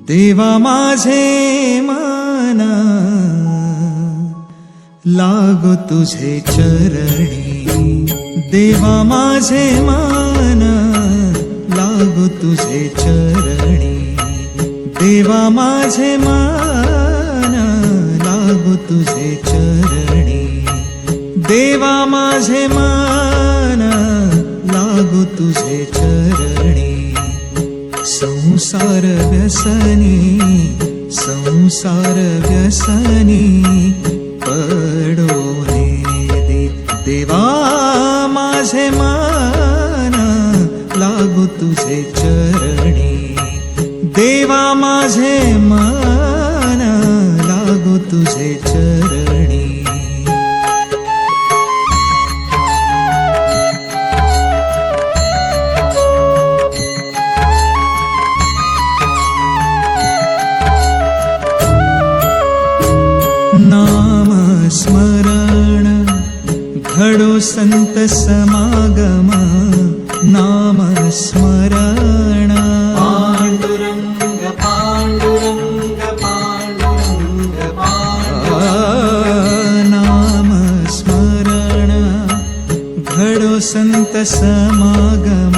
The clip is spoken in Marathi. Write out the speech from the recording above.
देवा माझे मन लागो तुझे चरणी, देवा माझे मन लागो तुझे चरणी, देवा माझे मन लागो तुझे चरणी, देवा माझे मन लागो तुझे चरणी। संसार व्यसनी, संसार व्यसनी पडोने दे, देवा माझे मन लागो तुझे चरणी, देवा माझे मन लागो तुझे चरणी। नाम स्मरण घडो संत समागम, नाम स्मरण पांडुरंग पांडुरंग पांडुरंग नाम स्मरण घडो संत समागम,